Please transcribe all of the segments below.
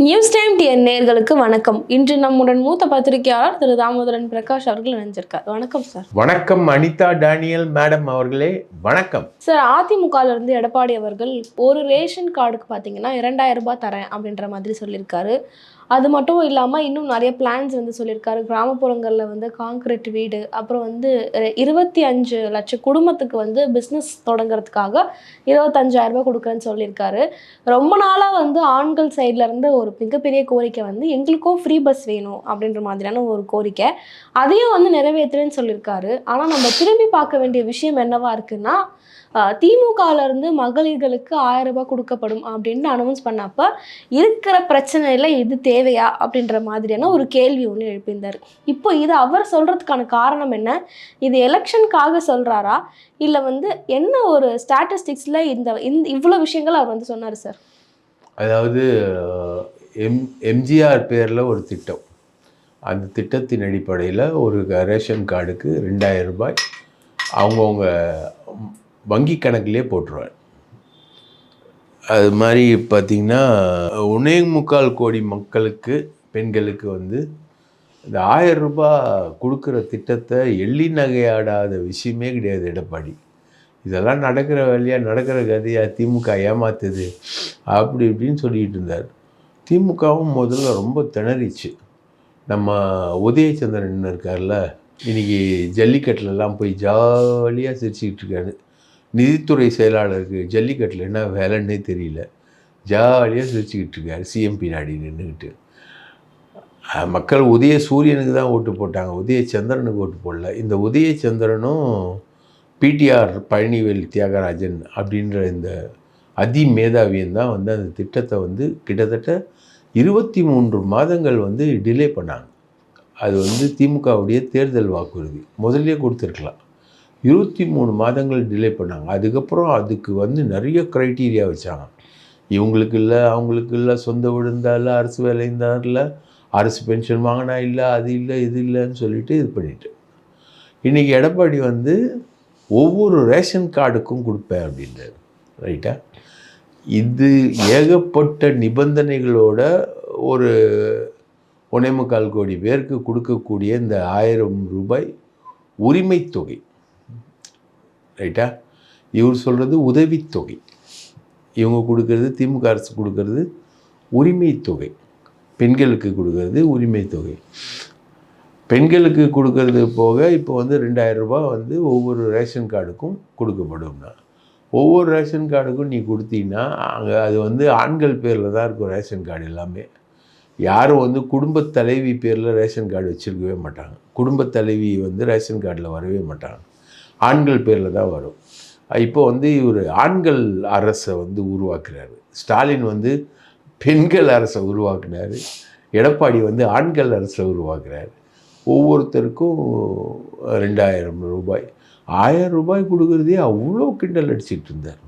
News time TN நேயர்களுக்கு வணக்கம். இன்று நம்முடன் மூத்த பத்திரிகையாளர் திரு தாமோதரன் பிரகாஷ் அவர்கள் இணைஞ்சிருக்கார். வணக்கம் சார். வணக்கம் அனிதா டேனியல் மேடம் அவர்களே, வணக்கம் சார். அதிமுகல இருந்து எடப்பாடி அவர்கள் ஒரு ரேஷன் கார்டுக்கு பார்த்தீங்கன்னா 2000 ரூபாய் தரேன் அப்படின்ற மாதிரி சொல்லியிருக்காரு. அது மட்டும் இல்லாமல் இன்னும் நிறைய பிளான்ஸ் வந்து சொல்லியிருக்காரு. கிராமப்புறங்களில் வந்து கான்கிரீட் வீடு, அப்புறம் வந்து 25 லட்சம் குடும்பத்துக்கு வந்து பிஸ்னஸ் தொடங்குறதுக்காக 25,000 ரூபாய் கொடுக்குறேன்னு சொல்லியிருக்காரு. ரொம்ப நாளாக வந்து ஆண்கள் சைட்ல இருந்து ஒரு மிகப்பெரிய கோரிக்கை வந்து எங்களுக்கும் ஃப்ரீ பஸ் வேணும் அப்படின்ற மாதிரியான ஒரு கோரிக்கை. அதையும் வந்து நிறைவேற்றுறேன்னு சொல்லியிருக்காரு. ஆனால் நம்ம திரும்பி பார்க்க வேண்டிய விஷயம் என்னவா இருக்குன்னா, திமுகல இருந்து மகளிர்களுக்கு 1000 ரூபாய் கொடுக்கப்படும் அப்படின்னு அனௌன்ஸ் பண்ணப்ப இருக்கிற பிரச்சனையில இது தேவையா அப்படின்ற மாதிரியான ஒரு கேள்வி ஒன்று எழுப்பியிருந்தார். இப்போ இது அவர் சொல்றதுக்கான காரணம் என்ன? இது எலெக்ஷனுக்காக சொல்றாரா, இல்லை வந்து என்ன ஒரு ஸ்டாட்டிஸ்டிக்ஸ்ல இந்த இவ்வளோ விஷயங்கள் அவர் வந்து சொன்னார் சார்? அதாவது எம்ஜிஆர் பேரில் ஒரு திட்டம், அந்த திட்டத்தின் அடிப்படையில் ஒரு ரேஷன் கார்டுக்கு 2000 ரூபாய் அவங்கவுங்க வங்கி கணக்கிலே போட்டுருவார். அது மாதிரி பார்த்திங்கன்னா 1.25 கோடி மக்களுக்கு, பெண்களுக்கு வந்து இந்த 1000 ரூபாய் கொடுக்குற திட்டத்தை எள்ளி நகையாடாத விஷயமே கிடையாது எடப்பாடி. இதெல்லாம் நடக்கிற வேலையாக, நடக்கிற கதையாக, திமுக ஏமாத்துது அப்படி இப்படின்னு சொல்லிகிட்டு இருந்தார். திமுகவும் முதல்ல ரொம்ப திணறிச்சு. நம்ம உதயச்சந்திரன் இருக்கார்ல, இன்றைக்கி ஜல்லிக்கட்டுலலாம் போய் ஜாலியாக சிரிச்சுக்கிட்டு இருக்காரு. நிதித்துறை செயலாளருக்கு ஜல்லிக்கட்டில் என்ன வேலைன்னே தெரியல, ஜாலியாக சிரிச்சுக்கிட்டு இருக்காரு சிஎம் பின்னாடி நின்றுக்கிட்டு. மக்கள் உதய சூரியனுக்கு தான் ஓட்டு போட்டாங்க, உதயச்சந்திரனுக்கு ஓட்டு போடல. இந்த உதயச்சந்திரனும் பிடிஆர் பழனிவேல் தியாகராஜன் அப்படின்ற இந்த அதிமேதாவியும் தான் வந்து அந்த திட்டத்தை வந்து கிட்டத்தட்ட 23 மாதங்கள் வந்து டிலே பண்ணாங்க. அது வந்து திமுகவுடைய தேர்தல் வாக்குறுதி, முதல்ல கொடுத்துருக்கலாம். 23 மாதங்கள் டிலே பண்ணாங்க. அதுக்கப்புறம் அதுக்கு வந்து நிறைய க்ரைட்டீரியா வச்சாங்க. இவங்களுக்கு இல்லை, அவங்களுக்கு இல்லை, சொந்த வீடு இருந்தால் இல்லை, அரசு வேலை இருந்தால் இல்லை, அரசு பென்ஷன் வாங்கினா இல்லை, அது இல்லை, இது இல்லைன்னு சொல்லிட்டு இது பண்ணிட்டு இன்றைக்கி எடப்பாடி வந்து ஒவ்வொரு ரேஷன் கார்டுக்கும் கொடுப்பேன் அப்படின்றார். ரைட்டா? இது ஏகப்பட்ட நிபந்தனைகளோட ஒரு 1.25 கோடி பேருக்கு கொடுக்கக்கூடிய இந்த 1000 ரூபாய் உரிமை தொகை. ரைட்டா? இவர் சொல்கிறது உதவித்தொகை, இவங்க கொடுக்கறது, திமுக அரசு கொடுக்கறது உரிமை தொகை. பெண்களுக்கு கொடுக்கறது உரிமை தொகை. பெண்களுக்கு கொடுக்கறது போக இப்போ வந்து 2000 ரூபாய் வந்து ஒவ்வொரு ரேஷன் கார்டுக்கும் கொடுக்கப்படும்னா, ஒவ்வொரு ரேஷன் கார்டுக்கும் நீ கொடுத்தீங்கன்னா அங்கே அது வந்து ஆண்கள் பேரில் தான் இருக்கும் ரேஷன் கார்டு எல்லாமே. யாரும் வந்து குடும்பத் தலைவி பேரில் ரேஷன் கார்டு வச்சுருக்கவே மாட்டாங்க. குடும்பத் தலைவி வந்து ரேஷன் கார்டில் வரவே மாட்டாங்க, ஆண்கள் பேரில் தான் வரும். இப்போ வந்து இவர் ஆண்கள் அரசை வந்து உருவாக்குறாரு. ஸ்டாலின் வந்து பெண்கள் அரசை உருவாக்குனார், எடப்பாடி வந்து ஆண்கள் அரசை உருவாக்குறாரு. ஒவ்வொருத்தருக்கும் 2000 ரூபாய், 1000 ரூபாய் கொடுக்குறதே அவ்வளோ கிண்டல் அடிச்சுட்டு இருந்தார்.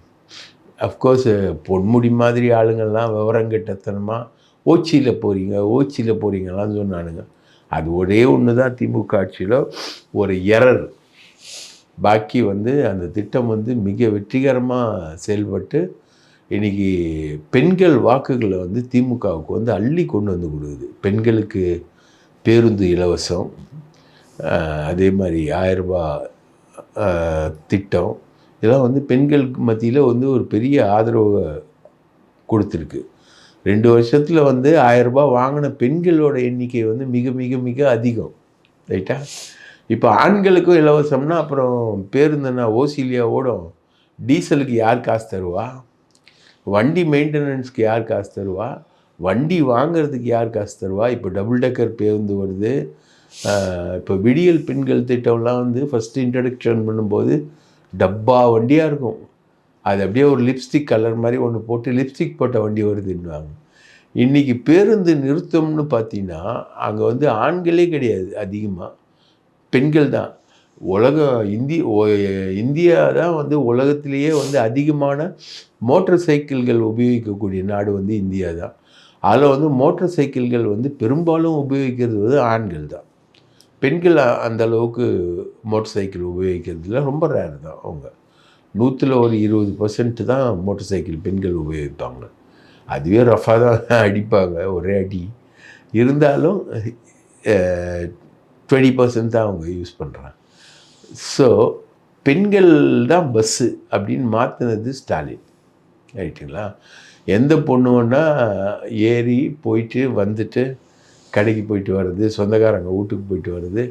அஃப்கோர்ஸ் பொன்முடி மாதிரி ஆளுங்கள்லாம் விவரங்கட்டத்தனமாக ஓச்சியில் போகிறீங்களான்னு சொன்னானுங்க. அது ஒரே ஒன்று தான் திமுக ஆட்சியில் ஒரு எரர். பாக்கி வந்து அந்த திட்டம் வந்து மிக வெற்றிகரமாக செயல்பட்டு இன்றைக்கி பெண்கள் வாக்குகளை வந்து திமுகவுக்கு வந்து அள்ளி கொண்டு வந்து கொடுக்குது. பெண்களுக்கு பேருந்து இலவசம், அதே மாதிரி 1000 ரூபாய் திட்டம், இதெல்லாம் வந்து பெண்களுக்கு மத்தியில் வந்து ஒரு பெரிய ஆதரவை கொடுத்துருக்கு. 2 வருஷத்தில் வந்து 1000 ரூபாய் வாங்கின பெண்களோட எண்ணிக்கை வந்து மிக மிக மிக அதிகம். ரைட்டா? இப்போ ஆண்களுக்கும் இலவசம்னா அப்புறம் பேருந்துன்னா ஓசிலியா ஓடும்? டீசலுக்கு யார் காசு தருவா? வண்டி மெயின்டெனன்ஸ்க்கு யார் காசு தருவா? வண்டி வாங்கிறதுக்கு யார் காசு தருவா? இப்போ டபுள் டெக்கர் பேருந்து வருது. இப்போ விடியல் பெண்கள் திட்டம்லாம் வந்து ஃபஸ்ட்டு இன்ட்ரடக்ஷன் பண்ணும்போது டப்பா வண்டியாக இருக்கும். அது அப்படியே ஒரு லிப்ஸ்டிக் கலர் மாதிரி ஒன்று போட்டு லிப்ஸ்டிக் போட்ட வண்டி வருதுன்னுவாங்க. இன்றைக்கி பேருந்து நிறுத்தம்னு பார்த்தீங்கன்னா அங்கே வந்து ஆண்களே கிடையாது, அதிகமாக பெண்கள் தான். இந்தியா தான் வந்து உலகத்திலேயே வந்து அதிகமான மோட்டார் சைக்கிள்கள் உபயோகிக்கக்கூடிய நாடு வந்து இந்தியா தான். அதில் வந்து மோட்டார் சைக்கிள்கள் வந்து பெரும்பாலும் உபயோகிக்கிறது வந்து ஆண்கள் தான். பெண்கள் அந்த அளவுக்கு மோட்டார் சைக்கிள் உபயோகிக்கிறதுல ரொம்ப ரேர் தான். அவங்க 100ல் ஒரு 20% தான் மோட்டார் சைக்கிள் பெண்கள் உபயோகிப்பாங்க. அதுவே ரஃபாக தான் அடிப்பாங்க, ஒரே அடி. இருந்தாலும் 20% தான் அவங்க யூஸ் பண்ணுறாங்க. ஸோ பெண்கள் தான் பஸ்ஸு அப்படின்னு மாற்றினது ஸ்டாலின், ரைட்டுங்களா? எந்த பொண்ணு வேணா ஏறி போயிட்டு வந்துட்டு கடைக்கு போயிட்டு வர்றது, சொந்தக்காரங்க வீட்டுக்கு போயிட்டு வர்றது,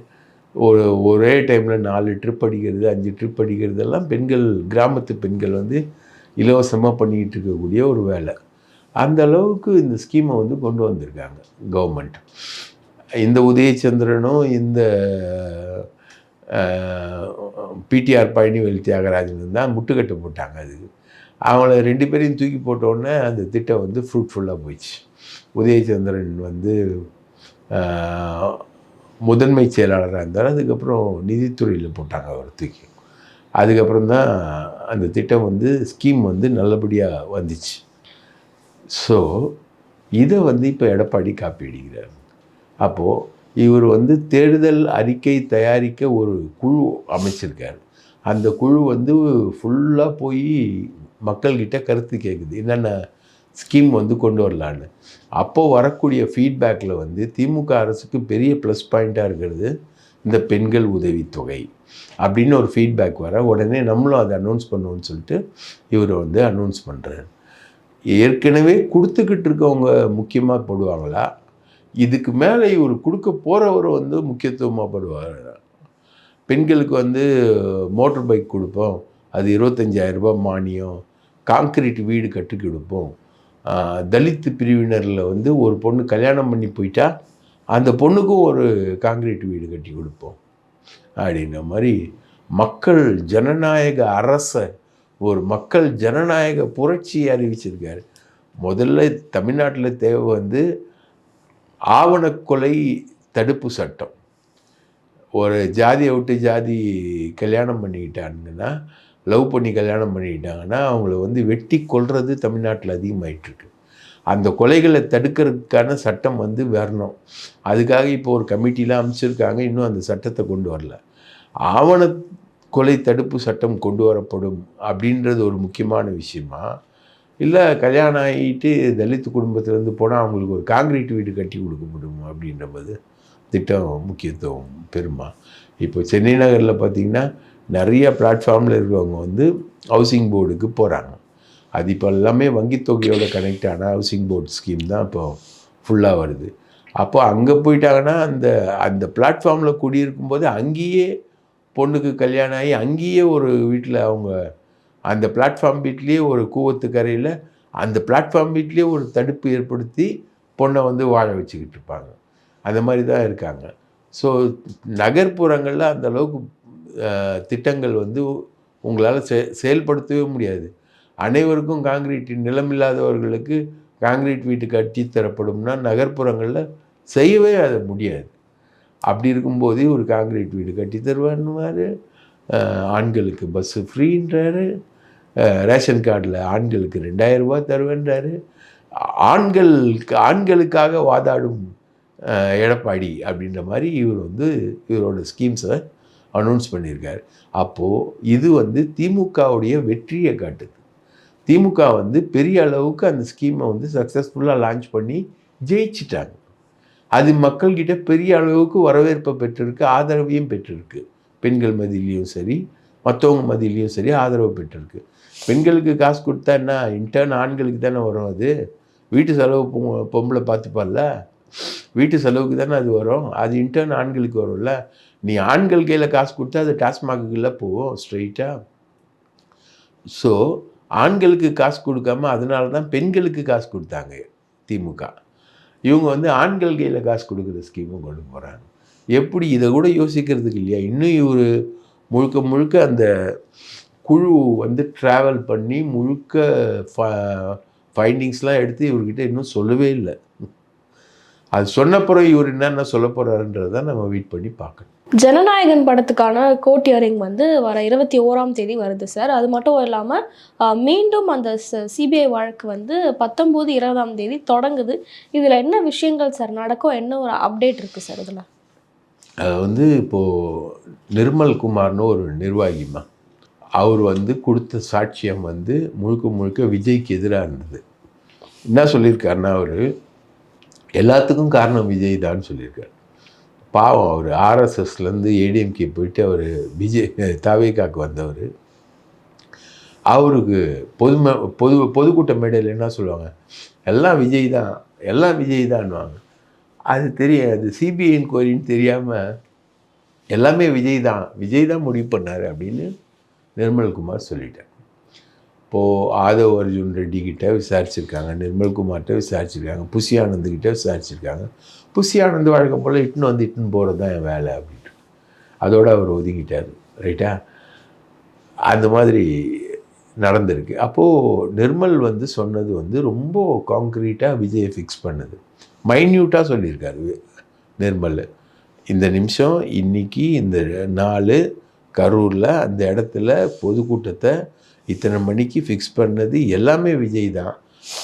ஒரே டைமில் 4 ட்ரிப் அடிக்கிறது, 5 ட்ரிப் அடிக்கிறதெல்லாம் பெண்கள், கிராமத்து பெண்கள் வந்து இலவசமாக பண்ணிக்கிட்டு இருக்கக்கூடிய ஒரு வேலை. அந்த அளவுக்கு இந்த ஸ்கீமை வந்து கொண்டு வந்திருக்காங்க கவர்மெண்ட். இந்த உதயச்சந்திரனும் இந்த பிடிஆர் பழனிவேல் தியாகராஜன் தான் முட்டுக்கட்டை போட்டாங்க. அதுக்கு அவங்கள 2 பேரையும் தூக்கி போட்டோடனே அந்த திட்டம் வந்து ஃப்ரூட்ஃபுல்லாக போயிடுச்சு. உதயச்சந்திரன் வந்து முதன்மை செயலாளராக இருந்தார். அதுக்கப்புறம் நிதித்துறையில் போட்டாங்க அவர் தூக்கி. அதுக்கப்புறம் தான் அந்த திட்டம் வந்து ஸ்கீம் வந்து நல்லபடியாக வந்துச்சு. ஸோ இதை வந்து இப்போ எடப்பாடி காப்பி அடிக்கிறார். அப்போது இவர் வந்து தேர்தல் அறிக்கை தயாரிக்க ஒரு குழு அமைச்சிருக்கார். அந்த குழு வந்து ஃபுல்லாக போய் மக்கள்கிட்ட கருத்து கேட்குது, என்னென்ன ஸ்கீம் வந்து கொண்டு வரலான்னு. அப்போது வரக்கூடிய ஃபீட்பேக்கில் வந்து திமுக அரசுக்கு பெரிய ப்ளஸ் பாயிண்ட்டாக இருக்கிறது இந்த பெண்கள் உதவித்தொகை அப்படின்னு ஒரு ஃபீட்பேக் வர உடனே நம்மளும் அதை அனௌன்ஸ் பண்ணுவோன்னு சொல்லிட்டு இவர் வந்து அனௌன்ஸ் பண்ணுறாரு. ஏற்கனவே கொடுத்துக்கிட்டு இருக்கவங்க முக்கியமாக போடுவாங்களா, இதுக்கு மேலே இவர் கொடுக்க போகிறவர் வந்து முக்கியத்துவமாக படுவார். பெண்களுக்கு வந்து மோட்டர் பைக் கொடுப்போம், அது 25,000 ரூபாய் மானியம், கான்கிரீட் வீடு கட்டி கொடுப்போம், தலித் பிரிவினரில் வந்து ஒரு பொண்ணு கல்யாணம் பண்ணி போயிட்டா அந்த பொண்ணுக்கும் ஒரு கான்கிரீட் வீடு கட்டி கொடுப்போம் அப்படின்ற மாதிரி மக்கள் ஜனநாயக அரசை, ஒரு மக்கள் ஜனநாயக புரட்சியை அறிவிச்சிருக்காரு. முதல்ல தமிழ்நாட்டில் தேவை வந்து ஆவணக்கொலை தடுப்பு சட்டம். ஒரு ஜாதியை விட்டு ஜாதி கல்யாணம் பண்ணிக்கிட்டாங்கன்னா, லவ் பண்ணி கல்யாணம் பண்ணிக்கிட்டாங்கன்னா அவங்கள வந்து வெட்டி கொல்றது தமிழ்நாட்டில் அதிகமாயிட்டுருக்கு. அந்த கொலைகளை தடுக்கிறதுக்கான சட்டம் வந்து வரணும். அதுக்காக இப்போ ஒரு கமிட்டிலாம் அமைச்சிருக்காங்க, இன்னும் அந்த சட்டத்தை கொண்டு வரல. ஆவண கொலை தடுப்பு சட்டம் கொண்டு வரப்படும் அப்படின்றது ஒரு முக்கியமான விஷயமா, இல்லை கல்யாணம் ஆகிட்டு தலித் குடும்பத்திலேருந்து போனால் அவங்களுக்கு ஒரு கான்கிரீட் வீடு கட்டி கொடுக்கப்படும் அப்படின்றபோது திட்டம் முக்கியத்துவம் பெருமா. இப்போ சென்னை நகரில் பார்த்திங்கன்னா நிறைய பிளாட்ஃபார்மில் இருக்கிறவங்க வந்து ஹவுசிங் போர்டுக்கு போகிறாங்க. அது இப்போ எல்லாமே வங்கி தொகையோட கனெக்ட் ஆன ஹவுசிங் போர்டு ஸ்கீம் தான் இப்போ ஃபுல்லாக வருது. அப்போ அங்கே போயிட்டாங்கன்னா அந்த பிளாட்ஃபார்மில் குடியிருக்கும்போது அங்கேயே பொண்ணுக்கு கல்யாணம் ஆகி அங்கேயே ஒரு வீட்டில் அவங்க அந்த பிளாட்ஃபார்ம் வீட்லேயே ஒரு கூவத்துக்கரையில் அந்த பிளாட்ஃபார்ம் வீட்லேயே ஒரு தடுப்பு ஏற்படுத்தி பொண்ணை வந்து வாழ வச்சுக்கிட்டு இருப்பாங்க. அந்த மாதிரி தான் இருக்காங்க. ஸோ நகர்ப்புறங்களில் அந்த அளவுக்கு திட்டங்கள் வந்து உங்களால் செயல்படுத்தவே முடியாது. அனைவருக்கும் கான்கிரீட், நிலமில்லாதவர்களுக்கு கான்கிரீட் வீட்டு கட்டி தரப்படும்னா நகர்ப்புறங்களில் செய்யவே அதை முடியாது. அப்படி இருக்கும்போது ஒரு கான்கிரீட் வீடு கட்டி தருவார், ஆண்களுக்கு பஸ்ஸு ஃப்ரீன்றாரு, ரேஷன் கார்டில் ஆண்களுக்கு 2000 ரூபாய் தருவேன்றாரு. ஆண்களுக்காக வாதாடும் எடப்பாடி அப்படின்ற மாதிரி இவர் வந்து இவரோட ஸ்கீம்ஸை அனௌன்ஸ் பண்ணியிருக்காரு. அப்போது இது வந்து திமுகவுடைய வெற்றியை காட்டுது. திமுக வந்து பெரிய அளவுக்கு அந்த ஸ்கீமை வந்து சக்ஸஸ்ஃபுல்லாக லான்ச் பண்ணி ஜெயிச்சிட்டாங்க. அது மக்கள்கிட்ட பெரிய அளவுக்கு வரவேற்பை பெற்றிருக்கு, ஆதரவையும் பெற்றிருக்கு. பெண்கள் மத்தியிலையும் சரி, மற்றவங்க மத்தியிலையும் சரி ஆதரவு பெற்றிருக்கு. பெண்களுக்கு காசு கொடுத்தா என்ன, இன்டர்ன் ஆண்களுக்கு தானே வரும். அது வீட்டு செலவு பொம்பளை பார்த்துப்பார்ல, வீட்டு செலவுக்கு தானே அது வரும். அது இன்டர்ன் ஆண்களுக்கு வரும்ல. நீ ஆண்கள் கையில் காசு கொடுத்தா அது டாஸ்மாகுக்குள்ளே போவோம் ஸ்ட்ரெயிட்டாக. ஸோ ஆண்களுக்கு காசு கொடுக்காம அதனால தான் பெண்களுக்கு காசு கொடுத்தாங்க திமுக. இவங்க வந்து ஆண்கள் கையில் காசு கொடுக்குற ஸ்கீமும் கொண்டு போகிறாங்க. எப்படி இதை கூட யோசிக்கிறதுக்கு இல்லையா? இன்னும் இவர் முழுக்க முழுக்க அந்த குழு வந்து ட்ராவல் பண்ணி முழுக்க ஃபைண்டிங்ஸ்லாம் எடுத்து இவர்கிட்ட இன்னும் சொல்லவே இல்லை. அது சொன்னப்புறம் இவர் என்னென்ன சொல்ல போகிறாருன்றதை நம்ம வெயிட் பண்ணி பார்க்கணும். ஜனநாயகன் படத்துக்கான கோர்ட் ஹியரிங் வந்து வர 21ஆம் தேதி வருது சார். அது மட்டும் இல்லாமல் மீண்டும் அந்த சிபிஐ வழக்கு வந்து 19, 20ஆம் தேதி தொடங்குது. இதில் என்ன விஷயங்கள் சார் நடக்கும், என்ன ஒரு அப்டேட் இருக்குது சார் இதில்? அது வந்து இப்போது நிர்மல் குமார்னு ஒரு நிர்வாகிமா, அவர் வந்து கொடுத்த சாட்சியம் வந்து முழுக்க முழுக்க விஜய்க்கு எதிராக இருந்தது. என்ன சொல்லியிருக்காருன்னா அவர் எல்லாத்துக்கும் காரணம் விஜய் தான் சொல்லியிருக்காரு. பாவம் அவர் ஆர்எஸ்எஸ்லேருந்து ஏடிஎம்கே போயிட்டு அவர் தாவேகாக்கு வந்தவர். அவருக்கு பொதுக்கூட்ட மேடையில் என்ன சொல்லுவாங்க, எல்லாம் விஜய் தான், எல்லாம் விஜய் தான்வாங்க. அது தெரியாது, சிபிஐ என்கொயரின்னு தெரியாமல் எல்லாமே விஜய் தான் முடிவு பண்ணார் அப்படின்னு நிர்மல்குமார் சொல்லிட்டார். இப்போது ஆதவ் அர்ஜுன் ரெட்டி கிட்ட விசாரிச்சிருக்காங்க, நிர்மல்குமார்கிட்ட விசாரிச்சிருக்காங்க, புஷி ஆனந்துக்கிட்ட விசாரிச்சிருக்காங்க. புஷி ஆனந்த் வழக்கம் போல் இட்டுன்னு போகிறது தான் என் வேலை அப்படின்ட்டு அதோடு அவர் ஒதுங்கிட்டார். ரைட்டா? அந்த மாதிரி நடந்திருக்கு. அப்போது நிர்மல் சொன்னது ரொம்ப காங்க்ரீட்டாக விஜயை ஃபிக்ஸ் பண்ணுது. மைன்யூட்டாக சொல்லியிருக்காரு நிர்மல். இந்த நிமிஷம் இன்றைக்கி இந்த நாள் கரூரில் அந்த இடத்துல பொதுக்கூட்டத்தை இத்தனை மணிக்கு ஃபிக்ஸ் பண்ணது எல்லாமே விஜய் தான்.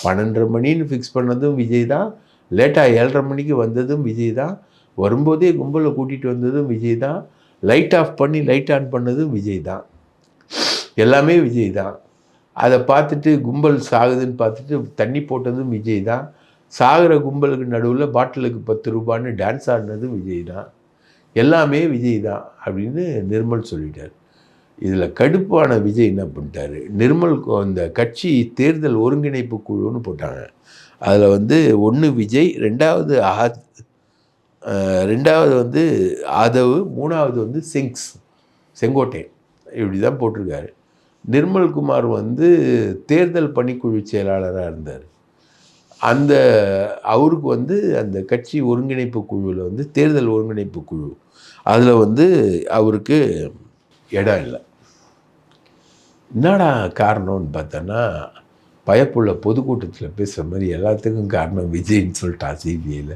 12:30 மணின்னு ஃபிக்ஸ் பண்ணதும் விஜய் தான். லேட்டாக 7:30 மணிக்கு வந்ததும் விஜய் தான். வரும்போதே கும்பலை கூட்டிகிட்டு வந்ததும் விஜய் தான். லைட் ஆஃப் பண்ணி லைட் ஆன் பண்ணதும் விஜய் தான். எல்லாமே விஜய் தான். அதை பார்த்துட்டு கும்பல் சாகுதுன்னு பார்த்துட்டு தண்ணி போட்டதும் விஜய் தான். சாகிற கும்பலுக்கு நடுவில் பாட்டிலுக்கு 10 ரூபான்னு டான்ஸ் ஆடினதும் விஜய் தான். எல்லாமே விஜய் தான் அப்படின்னு நிர்மல் சொல்லிட்டார். இதில் கடுப்பான விஜய் என்ன பண்ணிட்டாரு, நிர்மல் அந்த கட்சி தேர்தல் ஒருங்கிணைப்பு குழுன்னு போட்டாங்க. அதில் ஒன்று விஜய், ரெண்டாவது ஆதவ், மூணாவது செங்கோட்டையன், இப்படி தான் போட்டிருக்காரு. நிர்மல்குமார் தேர்தல் பணிக்குழு செயலாளராக இருந்தார். அவருக்கு அந்த கட்சி ஒருங்கிணைப்பு குழுவில் தேர்தல் ஒருங்கிணைப்பு குழு அதில் அவருக்கு இடம் இல்லை. என்னடா காரணம்னு பார்த்தோன்னா, பயப்புள்ள பொதுக்கூட்டத்தில் பேசுகிற மாதிரி எல்லாத்துக்கும் காரணம் விஜய்ன்னு சொல்லிட்டான் சிபிஐயில்.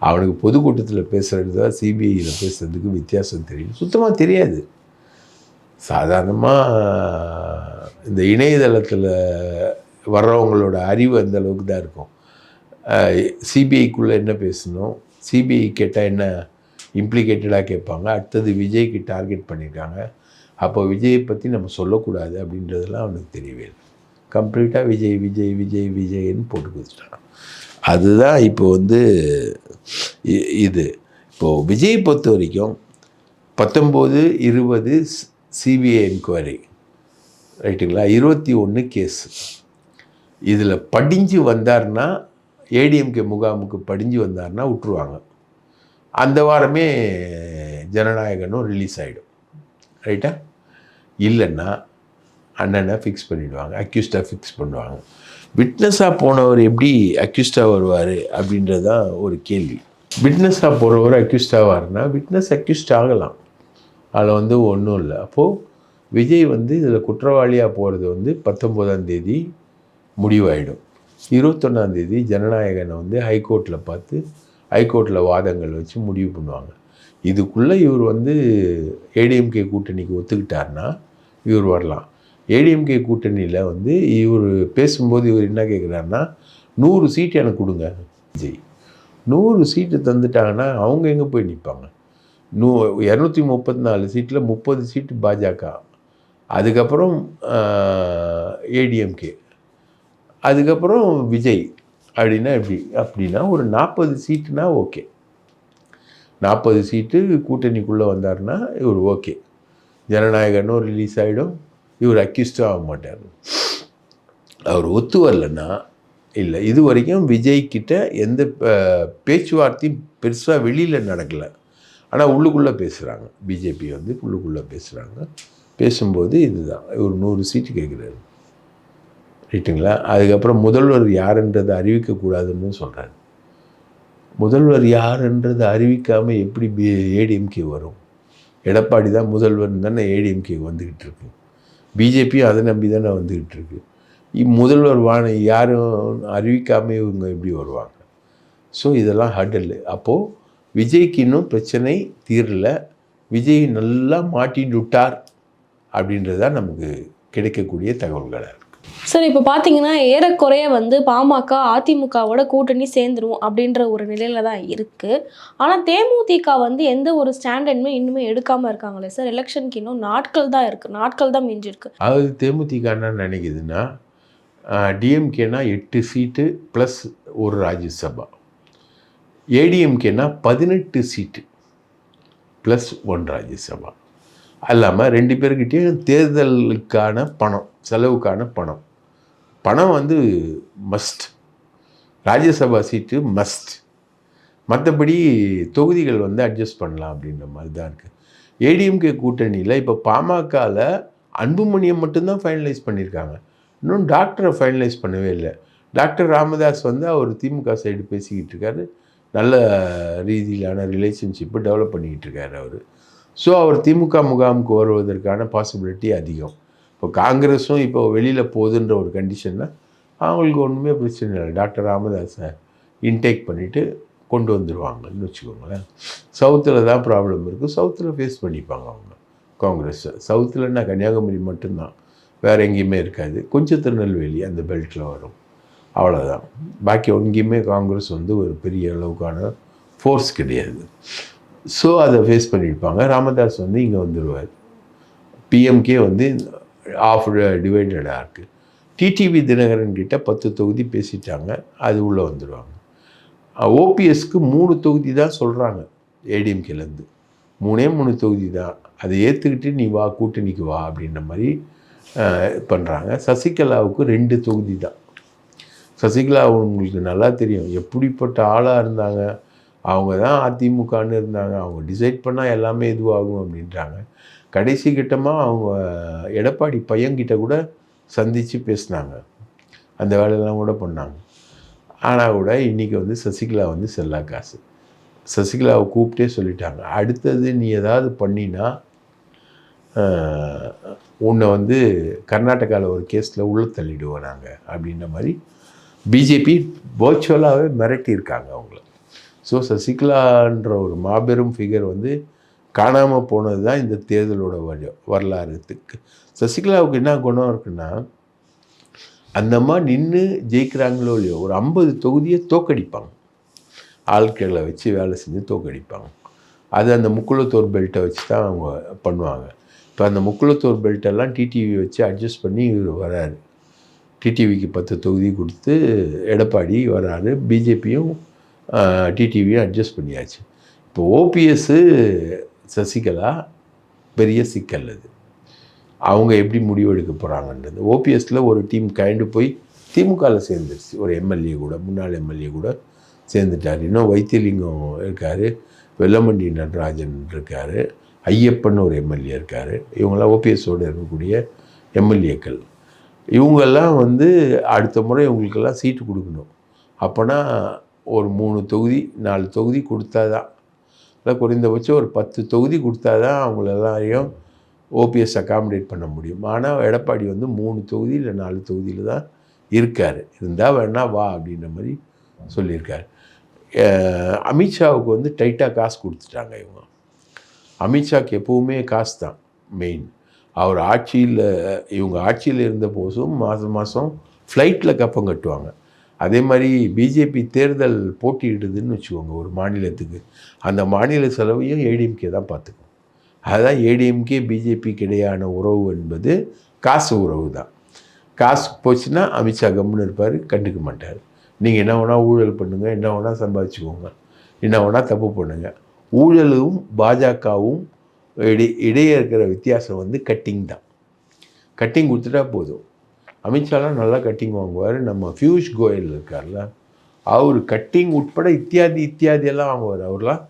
அவனுக்கு பொதுக்கூட்டத்தில் பேசுகிறது தான் சிபிஐயில் பேசுகிறதுக்கு வித்தியாசம் தெரியும். சுத்தமாக தெரியாது. சாதாரணமாக இந்த இணையதளத்தில் வர்றவங்களோட அறிவு அந்த அளவுக்கு தான் இருக்கும். சிபிஐக்குள்ளே என்ன பேசணும், சிபிஐ கேட்டால் என்ன இம்ப்ளிகேட்டடாக கேட்பாங்க, அடுத்தது விஜய்க்கு டார்கெட் பண்ணியிருக்காங்க, அப்போ விஜயை பற்றி நம்ம சொல்லக்கூடாது அப்படின்றதெல்லாம் அவனுக்கு தெரியவே இல்லை. கம்ப்ளீட்டாக விஜய் விஜய் விஜய் விஜய்ன்னு போட்டு கொடுத்துட்டான். அதுதான் இப்போ இது இப்போது விஜயை பொறுத்த வரைக்கும் 19-20 சிபிஐ என்கொயரி, ரைட்டுங்களா, 21 கேஸ். இதில் படிஞ்சு வந்தார்னா, ஏடிஎம்கே முகாமுக்கு படிஞ்சு வந்தார்னா விட்டுருவாங்க. அந்த வாரமே ஜனநாயகனும் ரிலீஸ் ஆகிடும். ரைட்டா? இல்லைன்னா அண்ணனை ஃபிக்ஸ் பண்ணிவிடுவாங்க, அக்யூஸ்டாக ஃபிக்ஸ் பண்ணுவாங்க. விட்னஸாக போனவர் எப்படி அக்யூஸ்டாக வருவார் அப்படின்றது தான் ஒரு கேள்வி. விட்னஸாக போகிறவர் அக்யூஸ்டாவார்னா விட்னஸ் அக்யூஸ்ட் ஆகலாம், அதில் ஒன்றும் இல்லை. அப்போது விஜய் இதில் குற்றவாளியாக போகிறது 19ஆம் தேதி முடிவாயிடும். 21ஆம் தேதி ஜனநாயகனை ஹைகோர்ட்டில் பார்த்து ஹைகோர்ட்டில் வாதங்கள் வச்சு முடிவு பண்ணுவாங்க. இதுக்குள்ளே இவர் ஏடிஎம்கே கூட்டணிக்கு ஒத்துக்கிட்டார்னா இவர் வரலாம். ஏடிஎம்கே கூட்டணியில் இவர் பேசும்போது இவர் என்ன கேட்குறாருன்னா, 100 சீட்டு எனக்கு கொடுங்க விஜய். 100 சீட்டு தந்துட்டாங்கன்னா அவங்க எங்கே போய் நிற்பாங்க? 234 சீட்டில் 30 சீட்டு பாஜக, அதுக்கப்புறம் ஏடிஎம்கே, அதுக்கப்புறம் விஜய். அப்படின்னா ஒரு 40 சீட்டுனா ஓகே. 40 சீட்டு கூட்டணிக்குள்ளே வந்தார்னா இவர் ஓகே. ஜனநாயகனும் ரிலீஸ் ஆகிடும், இவர் அக்யூஸ்டும் ஆக மாட்டார். அவர் ஒத்து வரலன்னா இல்லை. இது வரைக்கும் விஜய்கிட்ட எந்த பேச்சுவார்த்தையும் பெருசாக வெளியில் நடக்கலை. ஆனால் உள்ளுக்குள்ளே பேசுகிறாங்க. பிஜேபி உள்ளுக்குள்ளே பேசுகிறாங்க. பேசும்போது இதுதான், இவர் 100 சீட்டு கேட்குறாரு. ரைட்டுங்களா? அதுக்கப்புறம் முதல்வர் யாருன்றதை அறிவிக்கக்கூடாதுன்னு சொல்கிறாரு. முதல்வர் யாருன்றதை அறிவிக்காமல் எப்படி ஏடிஎம்கே வரும்? எடப்பாடி தான் முதல்வர்னு தானே ஏடிஎம்கே வந்துக்கிட்டு இருக்கு. பிஜேபியும் அதை நம்பி தானே வந்துக்கிட்டு இருக்கு. முதல்வர் யாரும் அறிவிக்காமல் இவங்க எப்படி வருவாங்க? ஸோ இதெல்லாம் ஹர்டல். அப்போது விஜய்க்கு இன்னும் பிரச்சனை தீரல, விஜய் நல்லா மாட்டின்னு விட்டார் அப்படின்றது தான் நமக்கு கிடைக்கக்கூடிய தகவல்களாக இருக்குது. சார், இப்போ பார்த்தீங்கன்னா ஏறக்குறைய பாமக அதிமுகவோட கூட்டணி சேர்ந்துரும் அப்படின்ற ஒரு நிலையில தான் இருக்குது. ஆனால் தேமுதிக எந்த ஒரு ஸ்டாண்டர்டுமே இன்னுமே எடுக்காமல் இருக்காங்களே சார். எலெக்ஷனுக்கு இன்னும் நாட்கள் தான் இருக்குது, நாட்கள் தான் மிஞ்சிருக்கு. அதாவது தேமுதிக என்ன நினைக்குதுன்னா, டிஎம்கேனா 8 சீட்டு ப்ளஸ் ஒரு ராஜ்யசபா, ஏடிஎம்கேனா 18 சீட்டு ப்ளஸ் 1 ராஜ்யசபா. இல்லாமல் 2 பேர்கிட்டையும் தேர்தலுக்கான பணம், செலவுக்கான பணம் வந்து மஸ்ட். ராஜ்யசபா சீட்டு மஸ்ட். மற்றபடி தொகுதிகள் வந்து அட்ஜஸ்ட் பண்ணலாம் அப்படின்ற மாதிரி தான் இருக்குது. ஏடிஎம்கே கூட்டணியில் இப்போ பாமகவில் அன்புமணியை மட்டும்தான் ஃபைனலைஸ் பண்ணியிருக்காங்க. இன்னும் டாக்டரை ஃபைனலைஸ் பண்ணவே இல்லை. டாக்டர் ராமதாஸ் வந்து அவர் திமுக சைடு பேசிக்கிட்டு இருக்காரு. நல்ல ரீதியிலான ரிலேஷன்ஷிப்பை டெவலப் பண்ணிக்கிட்டு இருக்காரு அவர். ஸோ அவர் திமுக முகாமுக்கு வருவதற்கான பாசிபிலிட்டி அதிகம். இப்போ காங்கிரஸும் இப்போ வெளியில் போகுதுன்ற ஒரு கண்டிஷனில் அவங்களுக்கு ஒன்றுமே பிரச்சனை இல்லை. டாக்டர் ராமதாஸை இன்டேக் பண்ணிவிட்டு கொண்டு வந்துடுவாங்கன்னு வச்சுக்கோங்களேன். சவுத்தில் தான் ப்ராப்ளம் இருக்குது. சவுத்தில் ஃபேஸ் பண்ணிப்பாங்க அவங்க காங்கிரஸை. சவுத்தில்னா கன்னியாகுமரி மட்டும்தான், வேறு எங்கேயுமே இருக்காது. கொஞ்சம் திருநெல்வேலி அந்த பெல்ட்டில் வரும், அவ்வளோதான். பாக்கி எங்கேயுமே காங்கிரஸ் வந்து ஒரு பெரிய அளவுக்கான ஃபோர்ஸ் கிடையாது. ஸோ அதை ஃபேஸ் பண்ணியிருப்பாங்க. ராமதாஸ் வந்து இங்கே வந்துடுவார். பிஎம்கே வந்து ஆஃப் டிவைடடாக இருக்குது. டிடிவி தினகரன் கிட்ட 10 தொகுதி பேசிட்டாங்க, அது உள்ளே வந்துடுவாங்க. ஓபிஎஸ்க்கு 3 தொகுதி தான் சொல்கிறாங்க ஏடிஎம்கேலேருந்து. 3 தொகுதி தான். அதை ஏற்றுக்கிட்டு நீ வா, கூட்டணிக்கு வா அப்படின்ற மாதிரி பண்ணுறாங்க. சசிகலாவுக்கு 2 தொகுதி தான். சசிகலா உங்களுக்கு நல்லா தெரியும் எப்படிப்பட்ட ஆளாக இருந்தாங்க. அவங்க தான் அதிமுகன்னு இருந்தாங்க. அவங்க டிசைட் பண்ணால் எல்லாமே இதுவாகும் அப்படின்றாங்க. கடைசி கட்டமாக அவங்க எடப்பாடி பையன்கிட்ட கூட சந்தித்து பேசினாங்க, அந்த வேலையெல்லாம் கூட பண்ணாங்க. ஆனால் கூட இன்றைக்கி வந்து சசிகலா வந்து செல்லா காசு. சசிகலாவை கூப்பிட்டே சொல்லிட்டாங்க, அடுத்தது நீ ஏதாவது பண்ணினா உன்னை வந்து கர்நாடகாவில் ஒரு கேஸில் உள்ள தள்ளிடுவோம் நாங்கள் அப்படின்ற மாதிரி பிஜேபி வர்ச்சுவலாகவே மிரட்டியிருக்காங்க அவங்கள. ஸோ சசிகலான்ற ஒரு மாபெரும் ஃபிகர் வந்து காணாமல் போனது தான் இந்த தேர்தலோட வரலாறுக்கு. சசிகலாவுக்கு என்ன குணம் இருக்குன்னா, அந்த மாதிரி நின்று ஜெயிக்கிறாங்களோ இல்லையோ ஒரு 50 தொகுதியை தோக்கடிப்பாங்க. ஆட்களை வச்சு வேலை செஞ்சு தோக்கடிப்பாங்க. அது அந்த முக்குளத்தூர் பெல்ட்டை வச்சு தான் அவங்க பண்ணுவாங்க. இப்போ அந்த முக்குளத்தூர் பெல்ட்டெல்லாம் டிடிவி வச்சு அட்ஜஸ்ட் பண்ணி இவர் வராரு. டிடிவிக்கு 10 தொகுதி கொடுத்து எடப்பாடி வராரு. பிஜேபியும் டிடிவியும் அட்ஜஸ்ட் பண்ணியாச்சு. இப்போ ஓபிஎஸ்ஸு சசிகலா பெரிய சிக்கல் அது. அவங்க எப்படி முடிவெடுக்க போகிறாங்கன்றது. ஓபிஎஸ்ல ஒரு டீம் கயண்டு போய் திமுகவில் சேர்ந்துருச்சு. ஒரு எம்எல்ஏ கூட, முன்னாள் எம்எல்ஏ கூட சேர்ந்துட்டார். இன்னும் வைத்தியலிங்கம் இருக்கார், வெல்லமண்டி நடராஜன் இருக்கார், ஐயப்பன் ஒரு எம்எல்ஏ இருக்கார். இவங்கெல்லாம் ஓபிஎஸோடு இருக்கக்கூடிய எம்எல்ஏக்கள். இவங்கெல்லாம் வந்து அடுத்த முறை இவங்களுக்கெல்லாம் சீட்டு கொடுக்கணும். அப்போனா ஒரு 3 தொகுதி 4 தொகுதி கொடுத்தா தான், இல்லை குறைந்தபட்சம் ஒரு 10 தொகுதி கொடுத்தா தான் அவங்கள எல்லாரையும் ஓபிஎஸ் அகாமடேட் பண்ண முடியும். ஆனால் எடப்பாடி வந்து 3 தொகுதி இல்லை 4 தொகுதியில் தான் இருக்கார். இருந்தால் வேணா வா அப்படின்ற மாதிரி சொல்லியிருக்காரு. அமித்ஷாவுக்கு வந்து டைட்டாக காசு கொடுத்துட்டாங்க இவங்க. அமித்ஷாவுக்கு எப்போவுமே காசு தான் மெயின். அவர் இவங்க ஆட்சியில் இருந்த போதும் மாதம் ஃப்ளைட்டில் கப்பம் கட்டுவாங்க. அதே மாதிரி பிஜேபி தேர்தல் போட்டியிடுதுன்னு வச்சுக்கோங்க ஒரு மாநிலத்துக்கு, அந்த மாநில செலவையும் ஏடிஎம்கே தான் பார்த்துக்கும். அதுதான் ஏடிஎம்கே பிஜேபிக்கு இடையான உறவு என்பது காசு உறவு தான். காசு போச்சுன்னா அமித்ஷா கம்முன்னு இருப்பார், கண்டுக்க மாட்டார். நீங்கள் என்ன வேணால் ஊழல் பண்ணுங்கள், என்ன வேணால் சம்பாதிச்சுக்கோங்க, என்ன வேணால் தப்பு பண்ணுங்கள். ஊழலும் பாஜகவும் இடையே இருக்கிற வித்தியாசம் வந்து கட்டிங் தான். கட்டிங் கொடுத்துட்டா போதும். அமித்ஷாலாம் நல்லா கட்டிங் வாங்குவார். நம்ம பியூஷ் கோயல் இருக்கார்ல, அவர் கட்டிங் உட்பட இத்தியாதியெல்லாம் வாங்குவார். அவர்லாம்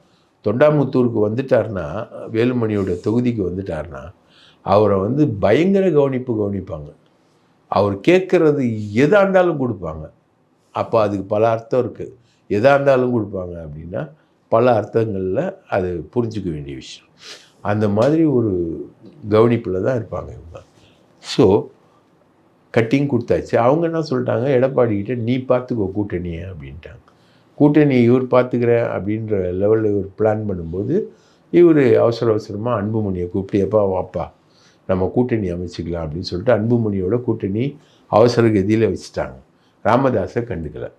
தொண்டாமுத்தூருக்கு வந்துட்டார்னா, வேலுமணியோட தொகுதிக்கு வந்துட்டார்னா அவரை வந்து பயங்கர கவனிப்பாங்க. அவர் கேட்குறது எதாக இருந்தாலும் கொடுப்பாங்க. அப்போ அதுக்கு பல அர்த்தம் இருக்குது. எதாக இருந்தாலும் கொடுப்பாங்க அப்படின்னா பல அர்த்தங்களில் அது புரிஞ்சிக்க வேண்டிய விஷயம். அந்த மாதிரி ஒரு கவனிப்பில் தான் இருப்பாங்க இவங்க. ஸோ கட்டிங் கொடுத்தாச்சு. அவங்க என்ன சொல்லிட்டாங்க, எடப்பாடிக்கிட்ட நீ பார்த்துக்கோ கூட்டணியை அப்படின்ட்டாங்க. கூட்டணியை இவர் பார்த்துக்கிறேன் அப்படின்ற லெவலில் இவர் பிளான் பண்ணும்போது இவர் அவசரமாக அன்புமணியை கூப்பிட்டு, வாப்பா நம்ம கூட்டணி அமைச்சிக்கலாம் அப்படின்னு சொல்லிட்டு அன்புமணியோட கூட்டணி அவசர கதியில் வச்சுட்டாங்க. ராமதாஸை கண்டுக்கலை.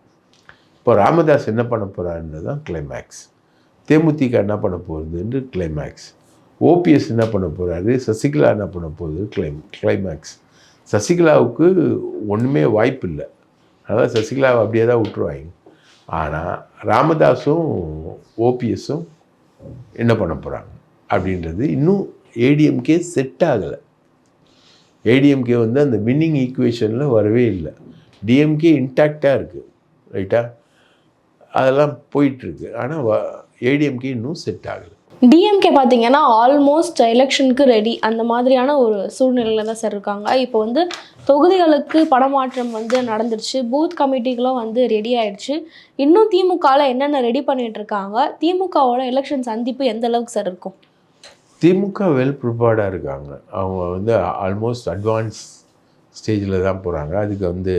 இப்போ ராமதாஸ் என்ன பண்ண போகிறாருன்றது தான் கிளைமேக்ஸ். தேமுதிக என்ன பண்ண போகுதுன்னு கிளைமேக்ஸ். ஓபிஎஸ் என்ன பண்ண போகிறாரு, சசிகலா என்ன பண்ண போகுது கிளைமேக்ஸ். சசிகலாவுக்கு ஒன்றுமே வாய்ப்பு இல்லை. அதனால் சசிகலாவை அப்படியே தான் விட்டுருவாங்க. ஆனால் ராமதாஸும் ஓபிஎஸும் என்ன பண்ண போகிறாங்க அப்படின்றது இன்னும் ஏடிஎம்கே செட் ஆகலை. ஏடிஎம்கே வந்து அந்த வின்னிங் ஈக்குவேஷனில் வரவே இல்லை. டிஎம்கே இன்டாக்டாக இருக்குது, ரைட்டா? அதெல்லாம் போயிட்டுருக்கு. ஆனால் ஏடிஎம்கே இன்னும் செட் ஆகலை. டிஎம்கே பார்த்தீங்கன்னா ஆல்மோஸ்ட் எலெக்ஷனுக்கு ரெடி அந்த மாதிரியான ஒரு சூழ்நிலையில் தான் சார் இருக்காங்க. இப்போ வந்து தொகுதிகளுக்கு படமாற்றம் வந்து நடந்துருச்சு, பூத் கமிட்டிகளும் வந்து ரெடி ஆயிடுச்சு. இன்னும் திமுகவில் என்னென்ன ரெடி பண்ணிட்டு இருக்காங்க? திமுகவோட எலெக்ஷன் சந்திப்பு எந்த அளவுக்கு சார் இருக்கும்? திமுக வெல் ப்ரிப்பேர்டாக இருக்காங்க. அவங்க வந்து ஆல்மோஸ்ட் அட்வான்ஸ் ஸ்டேஜில் தான் போகிறாங்க. அதுக்கு வந்து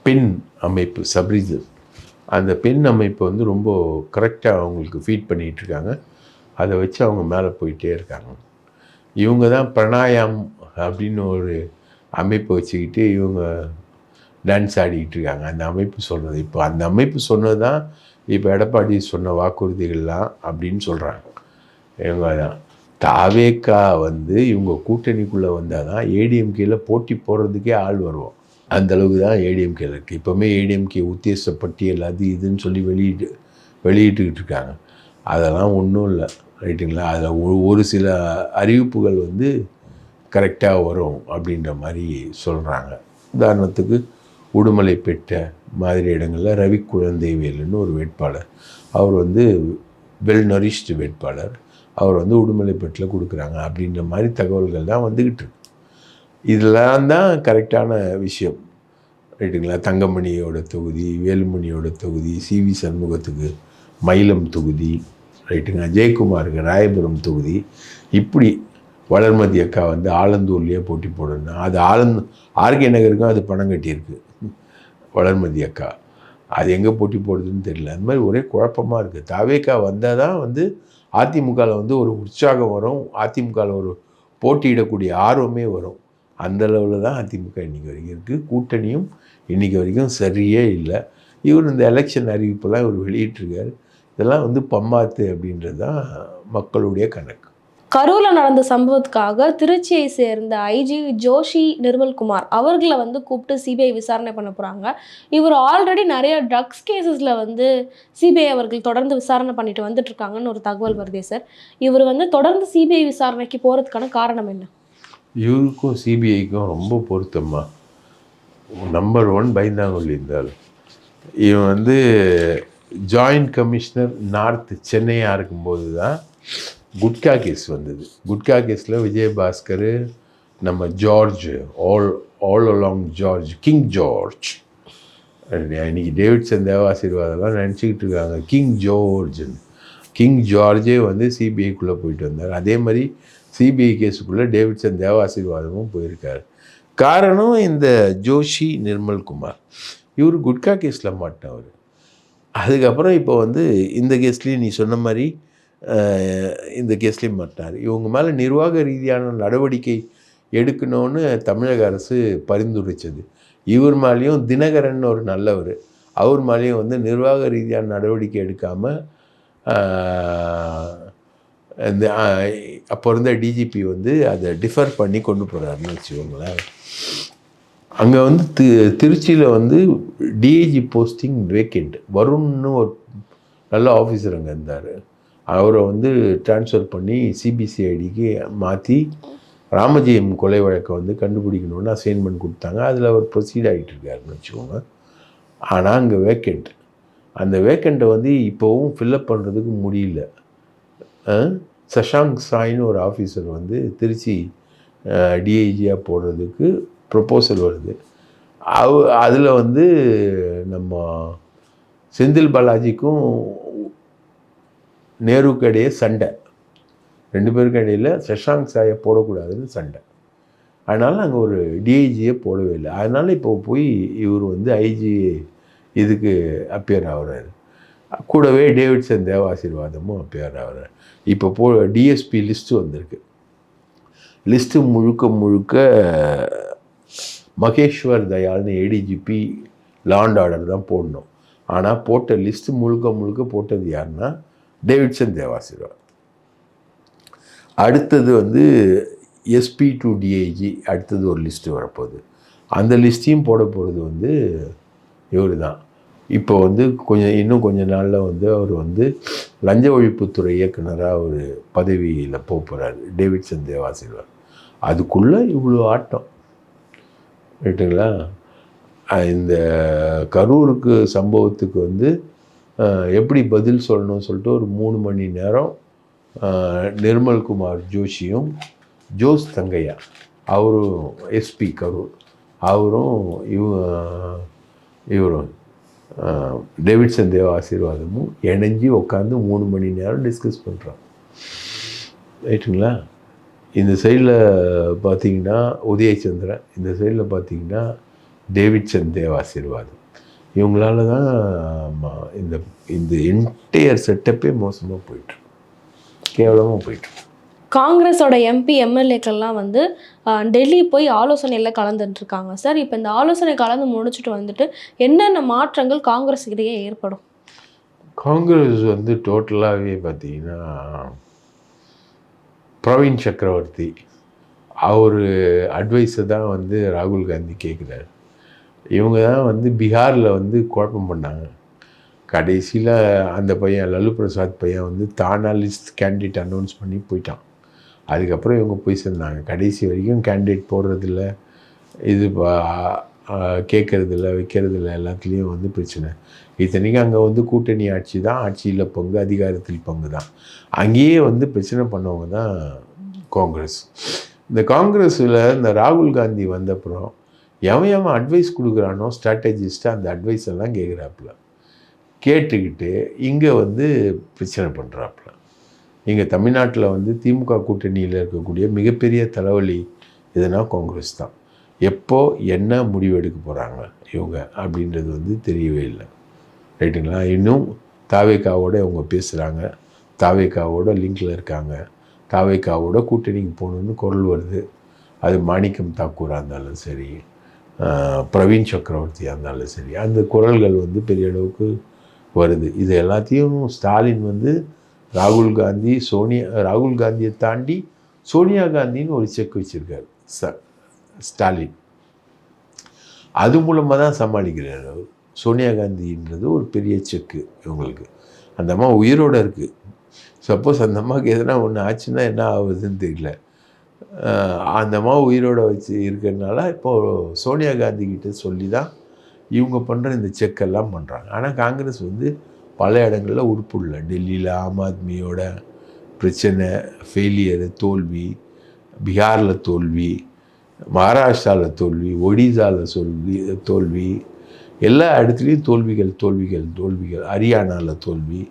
பெண் அமைப்பு சப்ரிஜர், அந்த பெண் அமைப்பு வந்து ரொம்ப கரெக்டாக அவங்களுக்கு ஃபீட் பண்ணிகிட்ருக்காங்க. அதை வச்சு அவங்க மேலே போயிட்டே இருக்காங்க. இவங்க தான் பிரணாயாம் அப்படின்னு ஒரு அமைப்பை வச்சுக்கிட்டு இவங்க டான்ஸ் ஆடிக்கிட்டு இருக்காங்க. அந்த அமைப்பு சொல்கிறது, இப்போ அந்த அமைப்பு சொன்னது தான் இப்போ எடப்பாடி சொன்ன வாக்குறுதிகள்லாம் அப்படின்னு சொல்கிறாங்க. இவங்க தான் தாவேக்கா வந்து இவங்க கூட்டணிக்குள்ளே வந்தால் தான் ஏடிஎம்கேயில் போட்டி போடுறதுக்கே ஆள் வருவோம். அந்தளவுக்கு தான் ஏடிஎம்கேயில் இருக்குது. இப்போவுமே ஏடிஎம்கே உத்தேச பட்டியல் அது இதுன்னு சொல்லி வெளியிட்டுக்கிட்டு இருக்காங்க. அதெல்லாம் ஒன்றும் இல்லை, ரைட்டுங்களா? அதில் ஒரு சில அறிவிப்புகள் வந்து கரெக்டாக வரும் அப்படின்ற மாதிரி சொல்கிறாங்க. உதாரணத்துக்கு உடுமலைப்பேட்ட மாதிரி இடங்களில் ரவி குழந்தைவேலுன்னு ஒரு வேட்பாளர், அவர் வந்து வெல் நரிஷ்டு வேட்பாளர், அவர் வந்து உடுமலைப்பேட்டில் கொடுக்குறாங்க அப்படின்ற மாதிரி தகவல்கள் தான் வந்துக்கிட்டு இருக்கு. இதெல்லாம் தான் கரெக்டான விஷயம், ரைட்டுங்களா? தங்கமணியோட தொகுதி, வேலுமணியோட தொகுதி, சிவி சண்முகத்துக்கு மயிலம் தொகுதி, ரைட்டுங்க, ஜெயக்குமாருக்கு ராயபுரம் தொகுதி, இப்படி வளர்மதி அக்கா வந்து ஆலந்தூர்லேயே போட்டி போடணும். அது ஆர்கே நகருக்கும் அது பணம் கட்டியிருக்கு வளர்மதி அக்கா. அது எங்கே போட்டி போடுறதுன்னு தெரியல. அந்த மாதிரி ஒரே குழப்பமாக இருக்குது. தாவேக்கா வந்தால் தான் வந்து அதிமுகவில் வந்து ஒரு உற்சாகம் வரும், அதிமுகவில் ஒரு போட்டியிடக்கூடிய ஆர்வமே வரும். அந்த அளவில் தான் அதிமுக இன்றைக்கி வரைக்கும் இருக்குது. கூட்டணியும் இன்றைக்கி வரைக்கும் சரியே இல்லை. இவர் இந்த எலெக்ஷன் அறிவிப்பெல்லாம் இவர் வெளியிட்டிருக்காரு. இதெல்லாம் வந்து பம்மாத்து அப்படின்றது தான் மக்களுடைய கணக்கு. கரூரில் நடந்த சம்பவத்துக்காக திருச்சியை சேர்ந்த ஐஜி ஜோஷி நிர்மல்குமார் அவர்களை வந்து கூப்பிட்டு சிபிஐ விசாரணை பண்ண போகிறாங்க. இவர் ஆல்ரெடி நிறைய ட்ரக்ஸ் கேசஸில் வந்து சிபிஐ அவர்கள் தொடர்ந்து விசாரணை பண்ணிட்டு வந்துட்டு இருக்காங்கன்னு ஒரு தகவல் வருதே சார். இவர் வந்து தொடர்ந்து சிபிஐ விசாரணைக்கு போகிறதுக்கான காரணம் என்ன? இவருக்கும் சிபிஐக்கும் ரொம்ப பொருத்தமா. நம்பர் 1 பயந்தாங்கொல்லி இருந்தால் இவன் வந்து ஜாயிண்ட் கமிஷனர் நார்த் சென்னையாக இருக்கும்போது தான் குட்கா கேஸ் வந்தது. குட்கா கேஸில் விஜயபாஸ்கர், நம்ம George, all along George, king George, இன்னைக்கு டேவிட்சன் தேவாசீர்வாதெல்லாம் நினச்சிக்கிட்டு இருக்காங்க கிங் ஜார்ஜ்னு. கிங் ஜார்ஜே வந்து சிபிஐக்குள்ளே போயிட்டு வந்தார். அதே மாதிரி சிபிஐ கேஸுக்குள்ளே டேவிட்சன் தேவாசீர்வாதமும் போயிருக்காரு. காரணம் இந்த ஜோஷி நிர்மல்குமார். இவர் குட்கா கேஸில் மாட்டினவர். அதுக்கப்புறம் இப்போ வந்து இந்த கேஸ்லேயும் நீ சொன்ன மாதிரி இந்த கேஸ்லேயும் மாட்டினார். இவங்க மேலே நிர்வாக ரீதியான நடவடிக்கை எடுக்கணும்னு தமிழக அரசு பரிந்துரைச்சது. இவர் மேலேயும் தினகரன் ஒரு நல்லவர், அவர் மேலேயும் வந்து நிர்வாக ரீதியான நடவடிக்கை எடுக்காமல் இந்த அப்போ இருந்த டிஜிபி வந்து அதை டிஃபர் பண்ணி கொண்டு போகிறாருன்னு வச்சுக்கோங்களேன். அங்கே வந்து திருச்சியில் வந்து டிஐஜி போஸ்டிங் வேக்கெண்ட். வருண்னு ஒரு நல்ல ஆஃபீஸர் அங்கே இருந்தார். அவரை வந்து ட்ரான்ஸ்ஃபர் பண்ணி சிபிசிஐடிக்கு மாற்றி ராமஜெயம் கொலை வழக்கை வந்து கண்டுபிடிக்கணுன்னு அசைன்மெண்ட் கொடுத்தாங்க. அதில் அவர் ப்ரொசீட் ஆகிட்டு இருக்காருன்னு வச்சுக்கோங்க. ஆனால் அங்கே வேக்கெண்ட், அந்த வேக்கண்ட்டை வந்து இப்போவும் ஃபில்லப் பண்ணுறதுக்கு முடியல. சஷாங்க் சாய்னு ஒரு ஆஃபீஸர் வந்து திருச்சி டிஐஜியாக போடுறதுக்கு ப்ரொப்போசல் வருது. அதில் வந்து நம்ம செந்தில் பாலாஜிக்கும் நேருக்கு இடையே சண்டை, 2 பேருக்கு இடையில் சஷாங்க் சாயை போடக்கூடாதுன்னு சண்டை. அதனால் அங்கே ஒரு டிஐஜியே போடவே இல்லை. அதனால் இப்போ போய் இவர் வந்து ஐஜி இதுக்கு அப்பியர் ஆகிறாரு. கூடவே டேவிட்சன் தேவாசீர்வாதமும் அப்பியர் ஆகிறார். இப்போ டிஎஸ்பி லிஸ்ட்டு வந்திருக்கு. லிஸ்ட்டு முழுக்க மகேஷ்வர் தயால்னு ஏடிஜிபி லா அண்ட் ஆர்டர் தான் போடணும். ஆனால் போட்ட லிஸ்ட்டு முழுக்க போட்டது யாருன்னா டேவிட்சன் தேவாசீர்வாதம். அடுத்தது வந்து எஸ்பி டு டிஐஜி அடுத்தது ஒரு லிஸ்ட்டு வரப்போகுது. அந்த லிஸ்ட்டையும் போட போகிறது வந்து இவர் தான். இப்போ வந்து இன்னும் கொஞ்ச நாளில் வந்து அவர் வந்து லஞ்ச ஒழிப்புத்துறை இயக்குனராக ஒரு பதவியில் போகிறாரு, டேவிட்சன் தேவாசீர்வாதம். அதுக்குள்ளே இவ்வளோ ஆட்டம் ரைட்டுங்களா. இந்த கரூருக்கு சம்பவத்துக்கு வந்து எப்படி பதில் சொல்லணும்னு சொல்லிட்டு ஒரு 3 மணி நேரம் நிர்மல்குமார் ஜோஷியும் ஜோஸ் தங்கையா அவரும் எஸ்பி கரூர் அவரும் இவரும் டேவிட்சன் தேவ ஆசீர்வாதமும் இணைஞ்சி உட்காந்து 3 மணி நேரம் டிஸ்கஸ் பண்ணுறாங்க ரைட்டுங்களா. இந்த சைடில் பார்த்தீங்கன்னா உதயச்சந்திரன், இந்த சைடில் பார்த்தீங்கன்னா டேவிட்சன் தேவ ஆசீர்வாதம். இவங்களால தான் இந்த இந்த என்டையர் செட்டப்பே மோசமாக போயிட்டு கேவலமாக போயிட்டு. காங்கிரஸோட எம்பி எம்எல்ஏக்கள்லாம் வந்து டெல்லி போய் ஆலோசனையில் கலந்துட்டுருக்காங்க சார். இப்போ இந்த ஆலோசனை கலந்து முடிச்சுட்டு வந்துட்டு என்னென்ன மாற்றங்கள் காங்கிரஸ் இடையே ஏற்படும்? காங்கிரஸ் வந்து டோட்டலாகவே பார்த்தீங்கன்னா பிரவீன் சக்கரவர்த்தி அவர் அட்வைஸை தான் வந்து ராகுல் காந்தி கேட்குறாரு. இவங்க தான் வந்து பீகாரில் வந்து குழப்பம் பண்ணாங்க. கடைசியில் அந்த பையன் லல்லு பிரசாத் பையன் வந்து தானா லிஸ்ட் கேண்டிடேட் அனௌன்ஸ் பண்ணி போயிட்டான். அதுக்கப்புறம் இவங்க போய் சேர்ந்தாங்க. கடைசி வரைக்கும் கேண்டிடேட் போடுறதில்ல, இது கேட்குறதில்ல, வைக்கிறதில்ல, எல்லாத்துலேயும் வந்து பிரச்சனை. இத்தனைக்கும் அங்கே வந்து கூட்டணி ஆட்சி தான், ஆட்சியில் பங்கு, அதிகாரத்தில் பங்கு தான். அங்கேயே வந்து பிரச்சனை பண்ணவங்க தான் காங்கிரஸ். இந்த காங்கிரஸில் இந்த ராகுல் காந்தி வந்தப்புறம் எவன் அட்வைஸ் கொடுக்குறானோ ஸ்ட்ராட்டஜிஸ்ட்டு அந்த அட்வைஸ் எல்லாம் கேட்குறாப்புல, கேட்டுக்கிட்டு இங்கே வந்து பிரச்சனை பண்ணுறாப்புல. இங்கே தமிழ்நாட்டில் வந்து திமுக கூட்டணியில் இருக்கக்கூடிய மிகப்பெரிய தலைவலி எதுனா காங்கிரஸ் தான். எப்போ என்ன முடிவு எடுக்க போகிறாங்க இவங்க அப்படின்றது வந்து தெரியவே இல்லை ரைட்டுங்களா. இன்னும் தாவேக்காவோட இவங்க பேசுகிறாங்க, தாவேக்காவோட லிங்கில் இருக்காங்க, தாவேக்காவோட கூட்டணிக்கு போகணுன்னு குரல் வருது. அது மாணிக்கம் தாக்கூராக இருந்தாலும் சரி, பிரவீன் சக்கரவர்த்தியாக இருந்தாலும் சரி, அந்த குரல்கள் வந்து பெரிய அளவுக்கு வருது. இது எல்லாத்தையும் ஸ்டாலின் வந்து ராகுல் காந்தியை தாண்டி சோனியா காந்தின்னு ஒரு செக் வச்சுருக்காரு ஸ்டாலின். அது மூலமாக தான் சமாளிக்கிறார் அவர். சோனியா காந்தின்றது ஒரு பெரிய செக்கு இவங்களுக்கு. அந்த அம்மா உயிரோடு இருக்குது. சப்போஸ் அந்த அம்மாவுக்கு எதனா ஒன்று ஆச்சுன்னா என்ன ஆகுதுன்னு தெரியல. அந்த அம்மா உயிரோடு வச்சு இருக்கிறதுனால இப்போது சோனியா காந்திக்கிட்ட சொல்லி தான் இவங்க பண்ணுற இந்த செக்கெல்லாம் பண்ணுறாங்க. ஆனால் காங்கிரஸ் வந்து பல இடங்களில் உறுப்பு இல்லை. டெல்லியில் ஆம் ஆத்மியோட பிரச்சனை, ஃபெயிலியரு, தோல்வி, பீகாரில் தோல்வி, மகாராஷ்டிராவில் தோல்வி, ஒடிசாவில் தோல்வி, எல்லா இடத்துலையும் தோல்விகள், ஹரியானாவில் தோல்வி.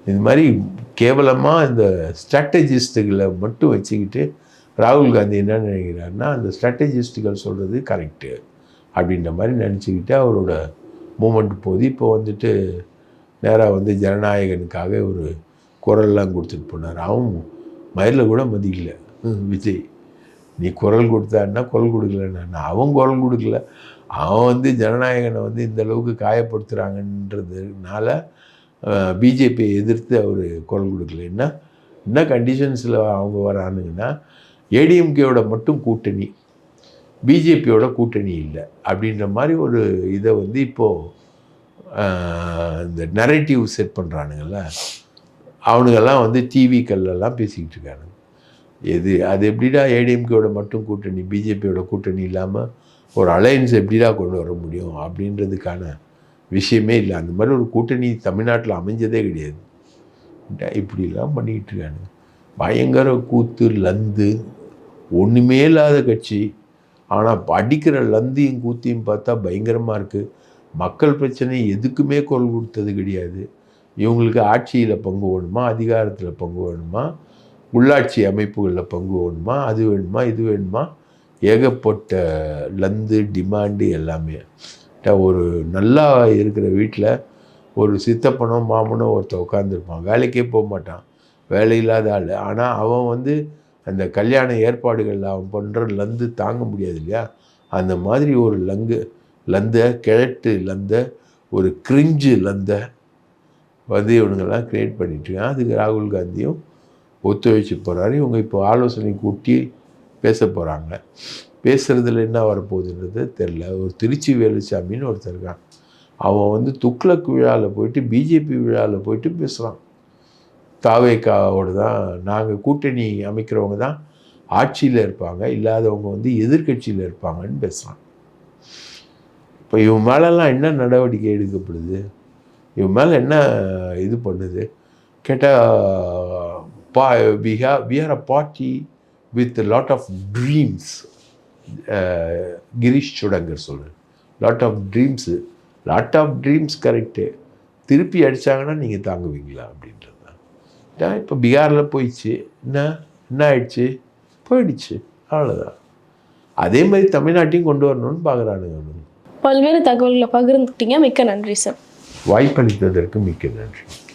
இந்த மாதிரி கேவலமாக இந்த ஸ்ட்ராட்டஜிஸ்ட்டுகளை மட்டும் வச்சுக்கிட்டு ராகுல் காந்தி என்ன நினைக்கிறாருன்னா, அந்த ஸ்ட்ராட்டஜிஸ்ட்டுகள் சொல்கிறது கரெக்டு அப்படின்ற மாதிரி நினச்சிக்கிட்டு அவரோட மூமெண்ட் போகுது. இப்போ வந்துட்டு நேராக வந்து ஜனநாயகனுக்காக ஒரு குரல்லாம் கொடுத்துட்டு போனார். அவன் மயிலில் கூட மதிக்கல விஜய். நீ குரல் கொடுத்தான்னா குரல் கொடுக்கலன்னா, அவன் குரல் கொடுக்கல. அவன் வந்து ஜனநாயகனை வந்து இந்த அளவுக்கு காயப்படுத்துகிறாங்கன்றதுனால பிஜேபியை எதிர்த்து அவர் குரல் கொடுக்கல. என்ன கண்டிஷன்ஸில் அவங்க வரானுங்கன்னா, ஏடிஎம்கேயோட மட்டும் கூட்டணி, பிஜேபியோட கூட்டணி இல்லை அப்படின்ற மாதிரி ஒரு இதை வந்து இப்போது இந்த நரேட்டிவ் செட் பண்ணுறானுங்கள்ல, அவனுங்கெல்லாம் வந்து டிவிக்கள்லாம் பேசிக்கிட்டு இருக்கானுங்க. அது எப்படிடா ஏடிஎம்கேயோட மட்டும் கூட்டணி, பிஜேபியோட கூட்டணி இல்லாமல் ஒரு அலையன்ஸ் எப்படிடா கொண்டு வர முடியும் அப்படின்றதுக்கான விஷயமே இல்லை. அந்த மாதிரி ஒரு கூட்டணி தமிழ்நாட்டில் அமைஞ்சதே கிடையாது. இப்படிலாம் பண்ணிக்கிட்டு இருக்கானுங்க. பயங்கர கூத்து, லந்து, ஒன்றுமே இல்லாத கட்சி. ஆனால் அடிக்கிற லந்தையும் கூத்தையும் பார்த்தா பயங்கரமாக இருக்குது. மக்கள் பிரச்சனை எதுக்குமே குரல் கொடுத்தது கிடையாது. இவங்களுக்கு ஆட்சியில் பங்கு வேணுமா, அதிகாரத்தில் பங்கு வேணுமா, உள்ளாட்சி அமைப்புகளில் பங்கு வேணுமா, அது வேணுமா, இது வேணுமா, ஏகப்பட்ட லந்து டிமாண்டு எல்லாமே. ஒரு நல்லா இருக்கிற வீட்டில் ஒரு சித்தப்பனோ மாமனோ ஒருத்தர் உட்காந்துருப்பான், வேலைக்கே போக மாட்டான், வேலை இல்லாத ஆள். ஆனால் அவன் வந்து அந்த கல்யாண ஏற்பாடுகளில் அவன் பண்ணுற லந்து தாங்க முடியாது இல்லையா. அந்த மாதிரி ஒரு கிழட்டு லந்த, ஒரு கிரிஞ்சு லந்த வந்து இவனுங்கெல்லாம் க்ரியேட் பண்ணிட்டுருக்கான். அதுக்கு ராகுல் காந்தியும் ஒத்துழைச்சி போகிறாரு. இவங்க இப்போ ஆலோசனை கூட்டி பேச போகிறாங்க. பேசுகிறதுல என்ன வரப்போகுதுன்றது தெரில. ஒரு திருச்சி வேலுச்சாமின்னு ஒருத்தர் இருக்கான். அவன் வந்து துக்ளக் விழாவில் போயிட்டு பிஜேபி விழாவில் போயிட்டு பேசுகிறான். தாவேக்காவோடு தான் நாங்கள் கூட்டணி அமைக்கிறவங்க தான் ஆட்சியில் இருப்பாங்க, இல்லாதவங்க வந்து எதிர்கட்சியில் இருப்பாங்கன்னு பேசுகிறான். இப்போ இவன் மேலெல்லாம் என்ன நடவடிக்கை எடுக்கப்படுது? இவன் மேலே என்ன இது பண்ணுது கேட்டால், we are a party with a lot of dreams. Girish சுடங்கர் சொல்கிறேன், லாட் ஆஃப் ட்ரீம்ஸ் கரெக்டு. திருப்பி அடித்தாங்கன்னா நீங்கள் தாங்குவீங்களா அப்படின்றது தான். இப்போ பீகாரில் போயிடுச்சு, என்ன ஆயிடுச்சு, போயிடுச்சு, அவ்வளோதான். அதே மாதிரி தமிழ்நாட்டையும் கொண்டு வரணும்னு பார்க்குறானுங்க. பல்வேறு தகவல்களை பகிர்ந்துக்கிட்டீங்க. மிக்க நன்றி சார். வாய்ப்பளித்ததற்கு மிக்க நன்றி.